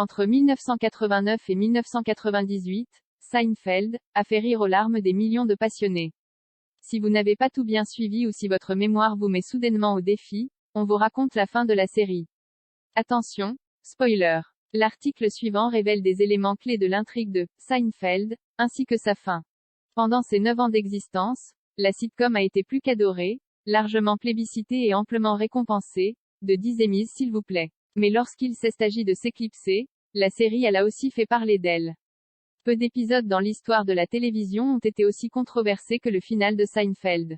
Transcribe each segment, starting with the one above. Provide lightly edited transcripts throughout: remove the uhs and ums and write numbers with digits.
Entre 1989 et 1998, Seinfeld a fait rire aux larmes des millions de passionnés. Si vous n'avez pas tout bien suivi ou si votre mémoire vous met soudainement au défi, on vous raconte la fin de la série. Attention, spoiler. L'article suivant révèle des éléments clés de l'intrigue de Seinfeld, ainsi que sa fin. Pendant ses 9 ans d'existence, la sitcom a été plus qu'adorée, largement plébiscitée et amplement récompensée, de 10 Emmys s'il vous plaît. Mais lorsqu'il s'est agi de s'éclipser, la série a aussi fait parler d'elle. Peu d'épisodes dans l'histoire de la télévision ont été aussi controversés que le final de Seinfeld.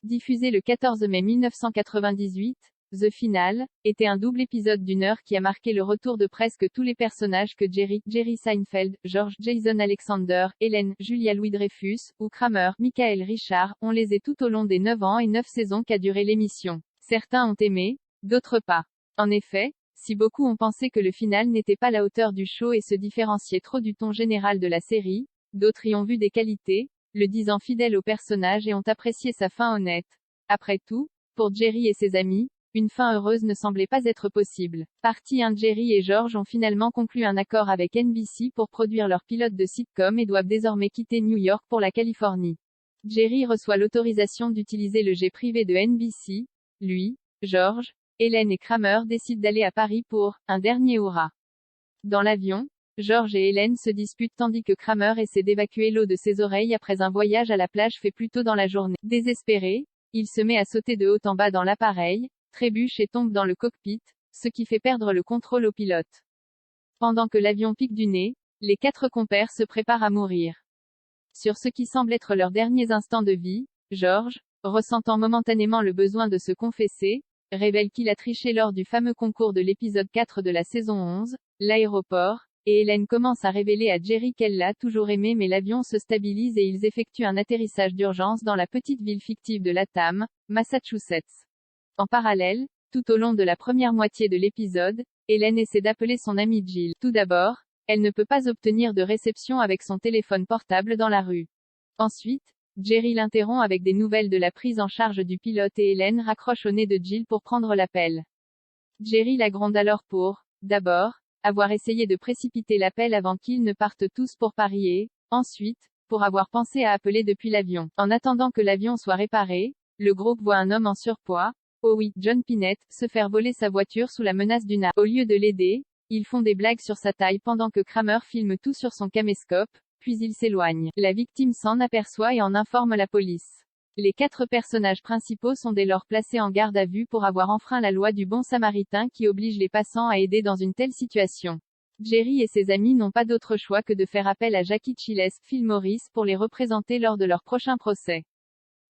Diffusé le 14 mai 1998, The Final était un double épisode d'1 heure qui a marqué le retour de presque tous les personnages que Jerry Seinfeld, George, Jason Alexander, Ellen, Julia Louis-Dreyfus, ou Kramer, Michael Richards, ont lésé tout au long des 9 ans et 9 saisons qu'a duré l'émission. Certains ont aimé, d'autres pas. En effet, si beaucoup ont pensé que le final n'était pas à la hauteur du show et se différenciait trop du ton général de la série, d'autres y ont vu des qualités, le disant fidèle au personnage et ont apprécié sa fin honnête. Après tout, pour Jerry et ses amis, une fin heureuse ne semblait pas être possible. Partie 1, Jerry et George ont finalement conclu un accord avec NBC pour produire leur pilote de sitcom et doivent désormais quitter New York pour la Californie. Jerry reçoit l'autorisation d'utiliser le jet privé de NBC. Lui, George, Ellen et Kramer décident d'aller à Paris pour un dernier hurrah. Dans l'avion, George et Ellen se disputent tandis que Kramer essaie d'évacuer l'eau de ses oreilles après un voyage à la plage fait plus tôt dans la journée. Désespéré, il se met à sauter de haut en bas dans l'appareil, trébuche et tombe dans le cockpit, ce qui fait perdre le contrôle au pilote. Pendant que l'avion pique du nez, les 4 compères se préparent à mourir. Sur ce qui semble être leurs derniers instants de vie, George, ressentant momentanément le besoin de se confesser, révèle qu'il a triché lors du fameux concours de l'épisode 4 de la saison 11, l'aéroport, et Ellen commence à révéler à Jerry qu'elle l'a toujours aimé mais l'avion se stabilise et ils effectuent un atterrissage d'urgence dans la petite ville fictive de Latham, Massachusetts. En parallèle, tout au long de la première moitié de l'épisode, Ellen essaie d'appeler son amie Jill. Tout d'abord, elle ne peut pas obtenir de réception avec son téléphone portable dans la rue. Ensuite, Jerry l'interrompt avec des nouvelles de la prise en charge du pilote et Ellen raccroche au nez de Jill pour prendre l'appel. Jerry la gronde alors pour, d'abord, avoir essayé de précipiter l'appel avant qu'ils ne partent tous pour Paris et, ensuite, pour avoir pensé à appeler depuis l'avion. En attendant que l'avion soit réparé, le groupe voit un homme en surpoids, oh oui, John Pinette, se faire voler sa voiture sous la menace d'une arme. Au lieu de l'aider, ils font des blagues sur sa taille pendant que Kramer filme tout sur son caméscope, puis il s'éloigne. La victime s'en aperçoit et en informe la police. Les 4 personnages principaux sont dès lors placés en garde à vue pour avoir enfreint la loi du bon samaritain qui oblige les passants à aider dans une telle situation. Jerry et ses amis n'ont pas d'autre choix que de faire appel à Jackie Chiles, Phil Morris pour les représenter lors de leur prochain procès.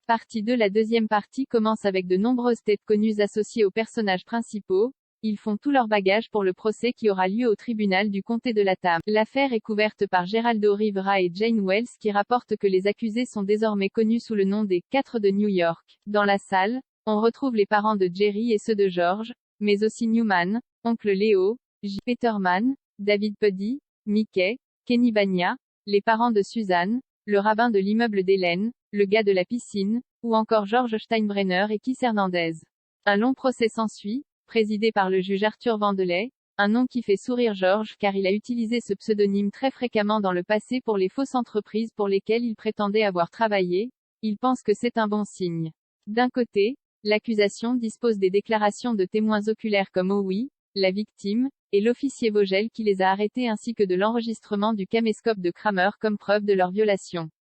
Partie 2. La deuxième partie commence avec de nombreuses têtes connues associées aux personnages principaux. Ils font tout leur bagage pour le procès qui aura lieu au tribunal du comté de Latham. L'affaire est couverte par Geraldo Rivera et Jane Wells qui rapportent que les accusés sont désormais connus sous le nom des 4 de New York. Dans la salle, on retrouve les parents de Jerry et ceux de George, mais aussi Newman, oncle Léo, J. Peterman, David Puddy, Mickey, Kenny Bania, les parents de Suzanne, le rabbin de l'immeuble d'Hélène, le gars de la piscine, ou encore George Steinbrenner et Keith Hernandez. Un long procès s'ensuit, présidé par le juge Arthur Vandelay, un nom qui fait sourire George car il a utilisé ce pseudonyme très fréquemment dans le passé pour les fausses entreprises pour lesquelles il prétendait avoir travaillé. Il pense que c'est un bon signe. D'un côté, l'accusation dispose des déclarations de témoins oculaires comme Howie, la victime, et l'officier Vogel qui les a arrêtés ainsi que de l'enregistrement du caméscope de Kramer comme preuve de leur violation.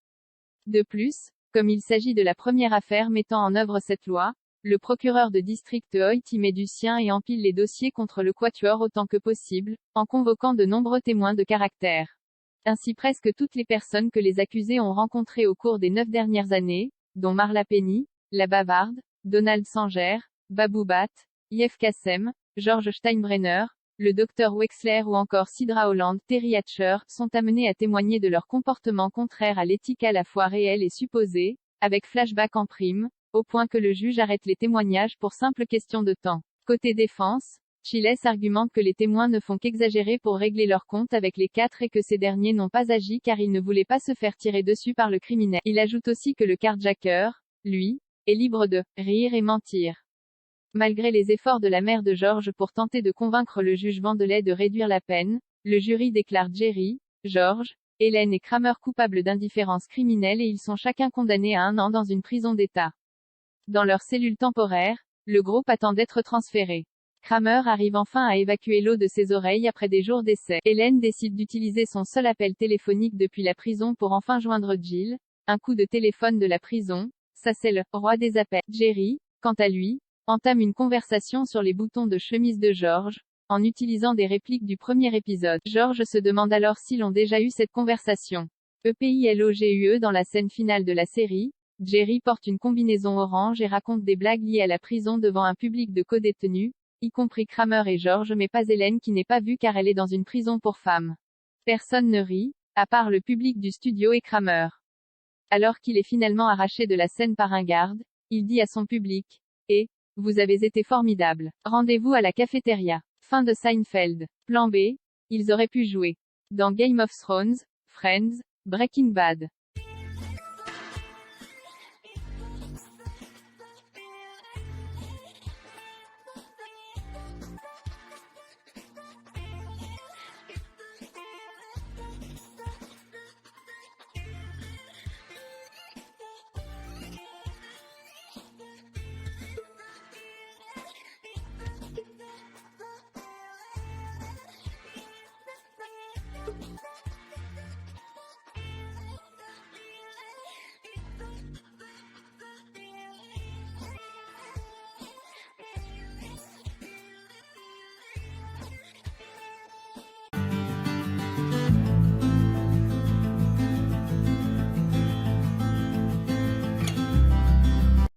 De plus, comme il s'agit de la première affaire mettant en œuvre cette loi, le procureur de district Hoyt y met du sien et empile les dossiers contre le quatuor autant que possible, en convoquant de nombreux témoins de caractère. Ainsi presque toutes les personnes que les accusés ont rencontrées au cours des 9 dernières années, dont Marla Penny, la bavarde, Donald Sanger, Babou Bat, Yves Kassem, George Steinbrenner, le Dr Wexler ou encore Sidra Holland, Terry Hatcher, sont amenés à témoigner de leur comportement contraire à l'éthique à la fois réelle et supposée, avec flashback en prime, au point que le juge arrête les témoignages pour simple question de temps. Côté défense, Chiles argumente que les témoins ne font qu'exagérer pour régler leur compte avec les 4 et que ces derniers n'ont pas agi car ils ne voulaient pas se faire tirer dessus par le criminel. Il ajoute aussi que le carjacker, lui, est libre de rire et mentir. Malgré les efforts de la mère de George pour tenter de convaincre le juge Vandelay de réduire la peine, Le jury déclare Jerry, George, Hélène et Kramer coupables d'indifférence criminelle et ils sont chacun condamnés à 1 an dans une prison d'État. Dans leur cellule temporaire, le groupe attend d'être transféré. Kramer arrive enfin à évacuer l'eau de ses oreilles après des jours d'essai. Hélène décide d'utiliser son seul appel téléphonique depuis la prison pour enfin joindre Jill. Un coup de téléphone de la prison, ça c'est le roi des appels. Jerry, quant à lui, entame une conversation sur les boutons de chemise de George, en utilisant des répliques du premier épisode. George se demande alors s'ils ont déjà eu cette conversation. EPILOGUE Dans la scène finale de la série, Jerry porte une combinaison orange et raconte des blagues liées à la prison devant un public de codétenus, y compris Kramer et George mais pas Hélène qui n'est pas vue car elle est dans une prison pour femmes. Personne ne rit, à part le public du studio et Kramer. Alors qu'il est finalement arraché de la scène par un garde, il dit à son public, « Eh, vous avez été formidable. Rendez-vous à la cafétéria. » Fin de Seinfeld. Plan B, ils auraient pu jouer dans Game of Thrones, Friends, Breaking Bad.